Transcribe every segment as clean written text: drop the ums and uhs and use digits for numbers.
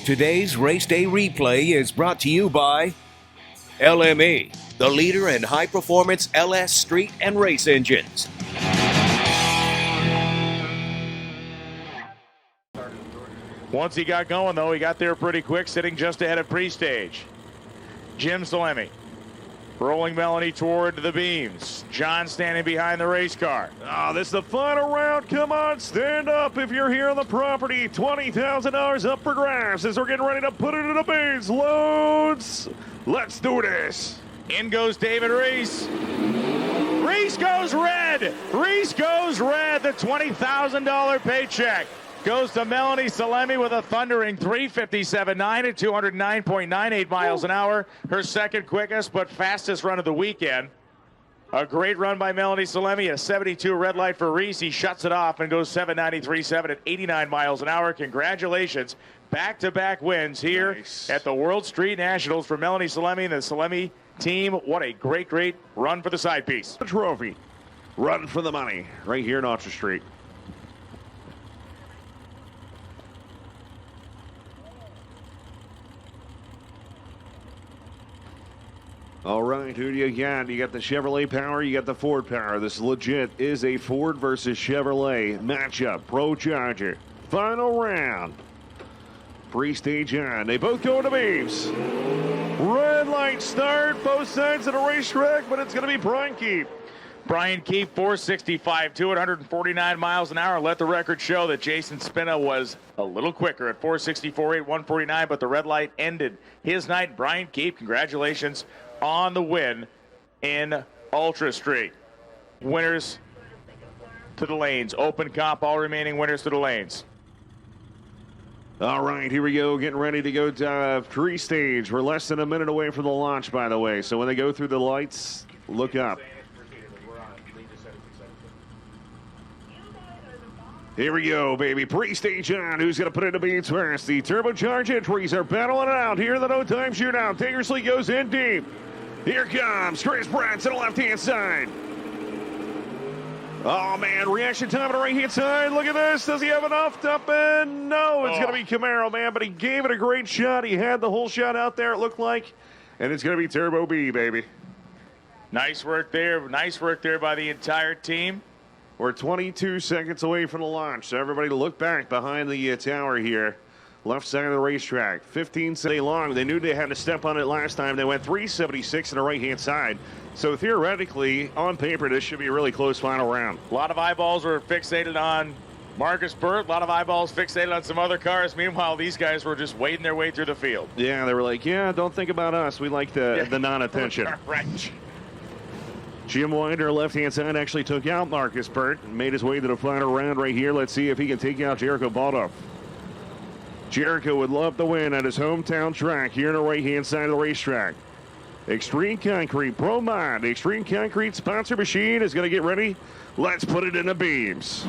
Today's race day replay is brought to you by LME, the leader in high-performance LS street and race engines. Once he got going, though, he got there pretty quick, sitting just ahead of pre-stage. Jim Salemi rolling Melanie toward the beams. John standing behind the race car. Oh, this is the final round. Come on, stand up if you're here on the property. $20,000 up for grabs as we're getting ready to put it in the beams. Loads. Let's do this. In goes David Reese. Reese goes red. Reese goes red. The $20,000 paycheck goes to Melanie Salemi with a thundering 3:57.9 at 209.98 miles an hour. Her second quickest but fastest run of the weekend. A great run by Melanie Salemi. A 72 red light for Reese. He shuts it off and goes 7:93.7 at 89 miles an hour. Congratulations. Back-to-back wins here at the World Street Nationals for Melanie Salemi and the Salemi team. What a great, great run for the side piece. The trophy. Run for the money right here in Auto Street. All right, who do you got? You got the Chevrolet power, you got the Ford power. This legit is a Ford versus Chevrolet matchup. Pro Charger. Final round. Pre-stage on. They both go into beams. Red light start, both sides of the racetrack, but it's going to be Brian Keefe. Brian Keefe, 465, 249 miles an hour. Let the record show that Jason Spina was a little quicker at 464.8, 149, but the red light ended his night. Brian Keefe, congratulations on the win in Ultra Street. Winners to the lanes. Open comp, all remaining winners to the lanes. All right, here we go. Getting ready to go to pre-stage. We're less than a minute away from the launch, by the way. So when they go through the lights, look up. Here we go, baby. Pre-stage on. Who's going to put it in the beats first? The turbocharged entries are battling it out here in the no-time shootout. Tankersley goes in deep. Here comes Chris Pratt to the left-hand side. Oh, man. Reaction time on the right-hand side. Look at this. Does he have enough to up in? No, it's going to be Camaro, man. But he gave it a great shot. He had the whole shot out there, it looked like. And it's going to be Turbo B, baby. Nice work there. Nice work there by the entire team. We're 22 seconds away from the launch, so everybody look back behind the tower here. Left side of the racetrack. 15 seconds long. They knew they had to step on it last time. They went 376 on the right-hand side. So theoretically, on paper, this should be a really close final round. A lot of eyeballs were fixated on Marcus Burt. A lot of eyeballs fixated on some other cars. Meanwhile, these guys were just wading their way through the field. Yeah, they were like, yeah, don't think about us. We like the non-attention. Right. Jim Winder, left-hand side, actually took out Marcus Burt and made his way to the final round right here. Let's see if he can take out Jericho Baldoff. Jericho would love to win at his hometown track here on the right-hand side of the racetrack. Extreme Concrete Pro Mod, the Extreme Concrete sponsor machine is going to get ready. Let's put it in the beams.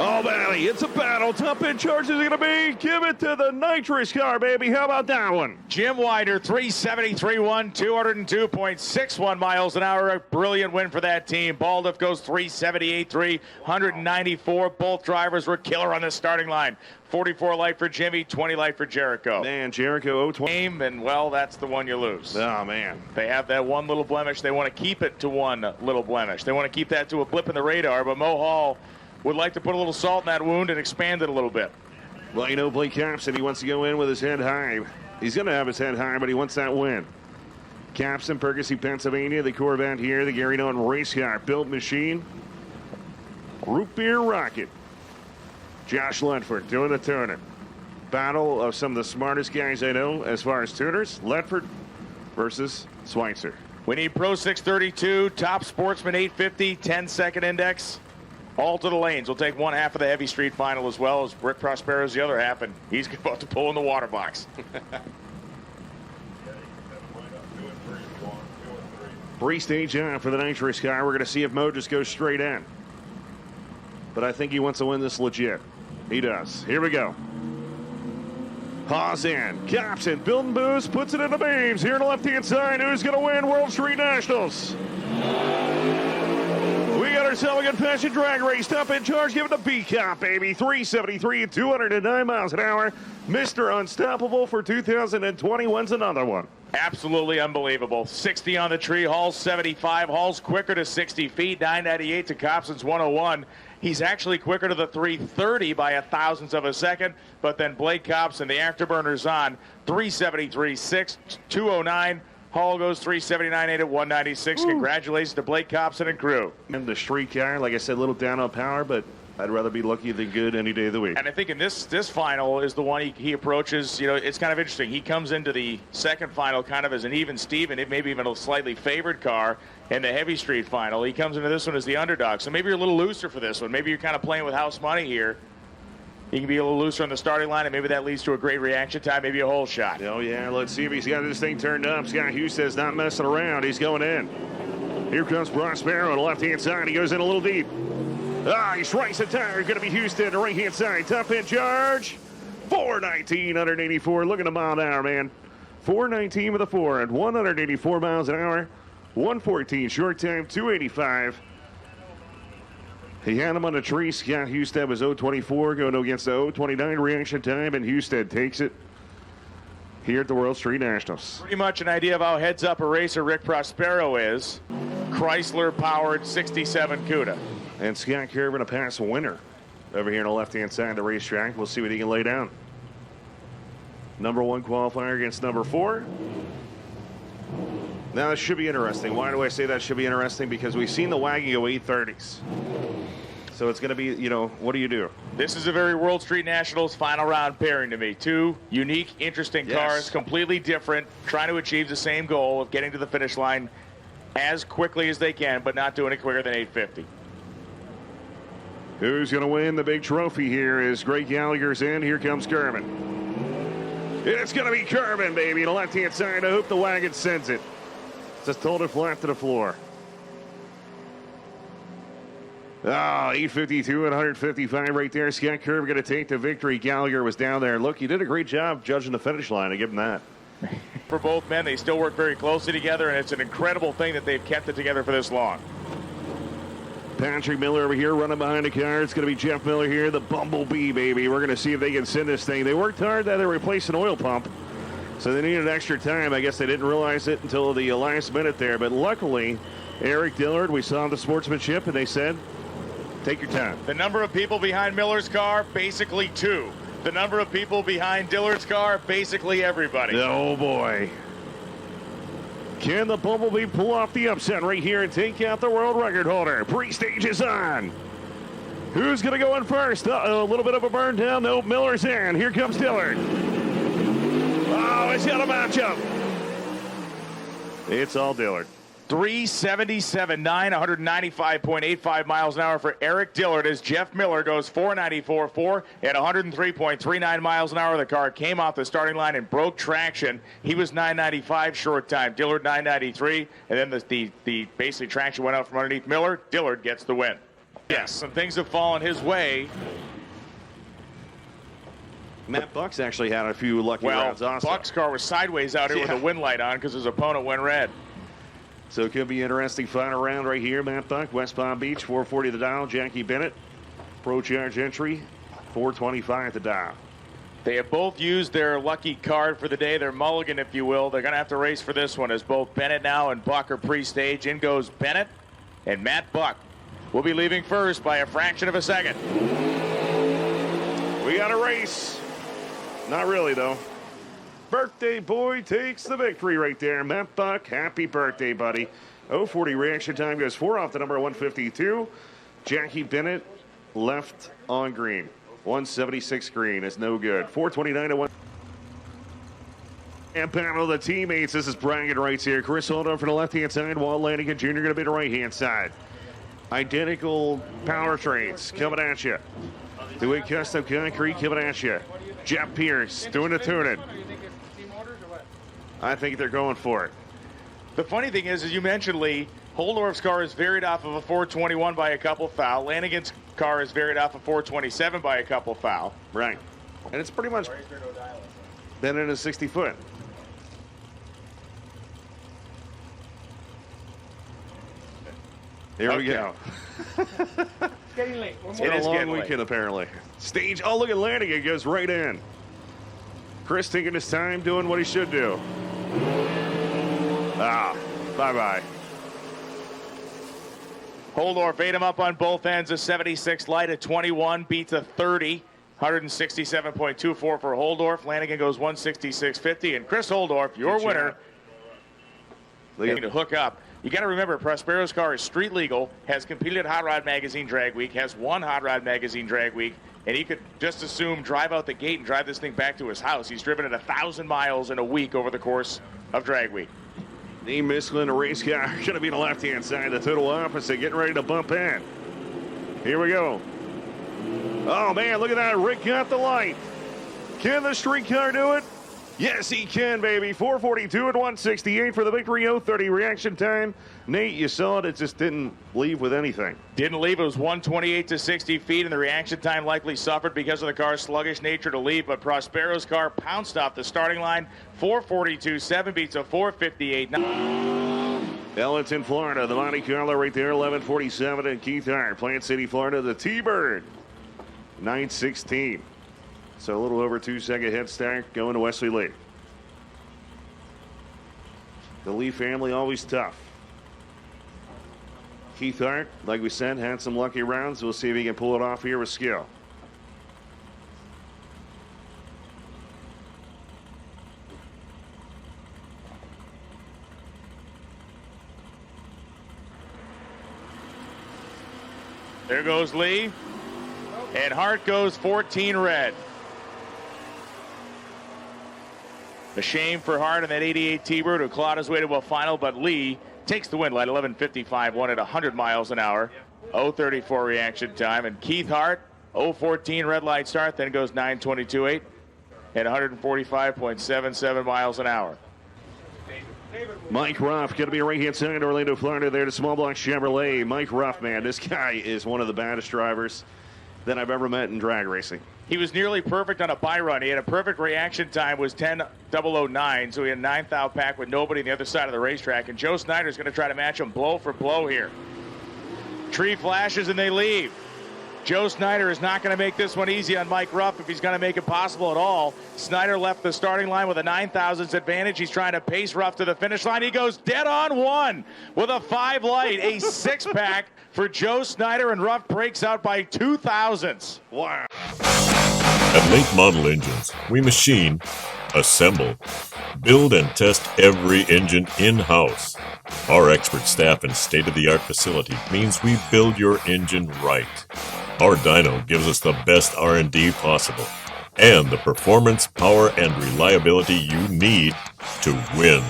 Oh, Valley, it's a battle. Top end charge is going to be. Give it to the nitrous car, baby. How about that one? Jim Winder, 373.1, 202.61 miles an hour. A brilliant win for that team. Baldoff goes 378.3, 194. Both drivers were killer on the starting line. 44 light for Jimmy, 20 light for Jericho. Man, Jericho 020. And, well, that's the one you lose. Oh, man. They have that one little blemish. They want to keep it to one little blemish. They want to keep that to a blip in the radar, but Mo Hall would like to put a little salt in that wound and expand it a little bit. Well, you know, Blake Capson, he wants to go in with his head high. He's going to have his head high, but he wants that win. Capson, Percy, Pennsylvania, the Corvette here, the Gary Norton race car, built machine. Root beer rocket. Josh Ledford doing the tuner. Battle of some of the smartest guys I know as far as tuners. Ledford versus Schweitzer. We need Pro 632, top Sportsman 850, 10-second index. All to the lanes. We'll take one half of the heavy street final as well as Rick Prospero's the other half, and he's about to pull in the water box. Pre-stage on for the nitrous car. We're going to see if Mo just goes straight in. But I think he wants to win this legit. He does. Here we go. Haas in. Capson, building boost, puts it in the beams. Here on the left-hand side, who's going to win World Street Nationals? We got Sullivan Passion Drag Race. Top in charge, give it a B-Cop, baby. 373 at 209 miles an hour. Mr. Unstoppable for 2021's another one. Absolutely unbelievable. 60 on the tree. Hall's 75. Hall's quicker to 60 feet. 998 to Copson's 101. He's actually quicker to the 330 by a thousandth of a second. But then Blake Copson, the afterburner's on. 373.6, 209. Hall goes 379.8 at 196. Ooh. Congratulations to Blake Copson and crew. And the street car, like I said, a little down on power, but I'd rather be lucky than good any day of the week. And I think in this final is the one he approaches. You know, it's kind of interesting. He comes into the second final kind of as an even Steven, maybe even a slightly favored car in the heavy street final. He comes into this one as the underdog. So maybe you're a little looser for this one. Maybe you're kind of playing with house money here. He can be a little looser on the starting line, and maybe that leads to a great reaction time, maybe a hole shot. Oh, yeah. Let's see if he's got this thing turned up. Scott Husted's not messing around. He's going in. Here comes Prospero on the left-hand side. He goes in a little deep. He strikes the tire. Going to be Husted on the right-hand side. Top in charge. 419, 184. Look at the mile an hour, man. 419 with a 4 and 184 miles an hour. 114 short time, 285. He had him on the tree. Scott Husted was 024 going against the 029 reaction time, and Husted takes it here at the World Street Nationals. Pretty much an idea of how heads-up a racer Rick Prospero is. Chrysler-powered 67 CUDA. And Scott Kerr going to pass a winner over here on the left-hand side of the racetrack. We'll see what he can lay down. Number 1 qualifier against number 4. Now, this should be interesting. Why do I say that should be interesting? Because we've seen the wagon go 830s. So it's going to be, you know, what do you do? This is a very World Street Nationals final round pairing to me. Two unique, interesting cars, completely different, trying to achieve the same goal of getting to the finish line as quickly as they can, but not doing it quicker than 850. Who's going to win the big trophy here is Greg Gallagher's in. Here comes Kerman. It's going to be Kerman, baby, the left-hand side. I hope the wagon sends it. Just hold it flat to the floor. 852 and 155 right there. Scott Kerr going to take the victory. Gallagher was down there. Look, he did a great job judging the finish line. I give him that. For both men, they still work very closely together, and it's an incredible thing that they've kept it together for this long. Patrick Miller over here running behind the car. It's going to be Jeff Miller here, the Bumblebee, baby. We're going to see if they can send this thing. They worked hard that they replaced an oil pump, so they needed extra time. I guess they didn't realize it until the last minute there, but luckily, Eric Dillard, we saw the sportsmanship, and they said, take your time. The number of people behind Miller's car, basically 2. The number of people behind Dillard's car, basically everybody. Oh, boy. Can the Bumblebee pull off the upset right here and take out the world record holder? Pre-stage is on. Who's going to go in first? A little bit of a burn down. Nope, Miller's in. Here comes Dillard. Oh, it's got a matchup. It's all Dillard. 377.9, 195.85 miles an hour for Eric Dillard as Jeff Miller goes 494.4 at 103.39 miles an hour. The car came off the starting line and broke traction. He was 995 short time. Dillard 993, and then the basically traction went out from underneath Miller. Dillard gets the win. Yes, some things have fallen his way. Matt Buck's actually had a few lucky rounds also. Buck's car was sideways out here with a wind light on because his opponent went red. So it could be an interesting final round right here. Matt Buck, West Palm Beach, 440 the dial. Jackie Bennett, Pro Charge entry, 425 the dial. They have both used their lucky card for the day, their mulligan, if you will. They're going to have to race for this one as both Bennett now and Buck are pre-stage. In goes Bennett, and Matt Buck will be leaving first by a fraction of a second. We got a race. Not really, though. Birthday boy takes the victory right there. Matt Buck, happy birthday, buddy. 040 reaction time goes 4 off the number 152. Jackie Bennett left on green. 176 green is no good. 429 to 1. And panel of the teammates. This is bragging rights here. Chris Hold'em for the left-hand side. Walt Lanigan Jr. going to be the right-hand side. Identical powertrains coming at you. Doing custom concrete coming at you. Jeff Pierce doing the tuning. I think they're going for it. The funny thing is, as you mentioned, Lee, Holdorf's car is varied off of a 421 by a couple foul. Lanigan's car is varied off of 427 by a couple foul. Right. And it's pretty much been in a 60-foot. Here we go. It's getting late. It's been a long weekend, apparently. Stage, oh, look at Lanigan, goes right in. Chris taking his time, doing what he should do. Bye-bye. Holdorf ate him up on both ends. A 76 light, a 21 beats a 30. 167.24 for Holdorf. Lanigan goes 166.50. And Chris Holdorf, your winner, looking to hook up. You got to remember, Prospero's car is street legal, has competed at Hot Rod Magazine Drag Week, has won Hot Rod Magazine Drag Week, and he could just assume drive out the gate and drive this thing back to his house. He's driven it 1,000 miles in a week over the course of Drag Week. The Michelin race car going to be on the left-hand side, the total opposite, getting ready to bump in. Here we go. Oh, man, look at that. Rick got the light. Can the street car do it? Yes, he can, baby. 442 at 168 for the victory. 030 reaction time. Nate, you saw it. It just didn't leave with anything. Didn't leave. It was 128 to 60 feet, and the reaction time likely suffered because of the car's sluggish nature to leave. But Prospero's car pounced off the starting line. 442.7 beats a 458. Ellington, Florida. The Monte Carlo right there. 1147. And Keith Hart, Plant City, Florida. The T-Bird. 916. So a little over 2-second head start going to Wesley Lee. The Lee family always tough. Keith Hart, like we said, had some lucky rounds. We'll see if he can pull it off here with skill. There goes Lee. And Hart goes 14 red. A shame for Hart in that 88 T-Bird who clawed his way to a final, but Lee takes the win. Light 11:55, won at 100 miles an hour. 0:34 reaction time. And Keith Hart, 0:14 red light start, then goes 9:22.8 at 145.77 miles an hour. Mike Ruff going to be a right-hand side, Orlando, Florida, there to Small Block Chevrolet. Mike Ruff, man, this guy is one of the baddest drivers that I've ever met in drag racing. He was nearly perfect on a bye run. He had a perfect reaction time, was 10:009, so he had a 9th out pack with nobody on the other side of the racetrack. And Joe Snyder's going to try to match him blow for blow here. Tree flashes and they leave. Joe Snyder is not going to make this one easy on Mike Ruff if he's going to make it possible at all. Snyder left the starting line with a 9,000ths advantage. He's trying to pace Ruff to the finish line. He goes dead on one with a 5 light, a 6-pack for Joe Snyder, and Ruff breaks out by 2,000ths. Wow. At Late Model Engines, we machine, assemble, build, and test every engine in-house. Our expert staff and state-of-the-art facility means we build your engine right. Our dyno gives us the best R&D possible and the performance, power, and reliability you need to win.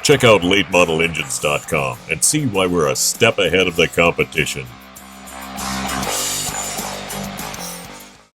Check out LateModelEngines.com and see why we're a step ahead of the competition.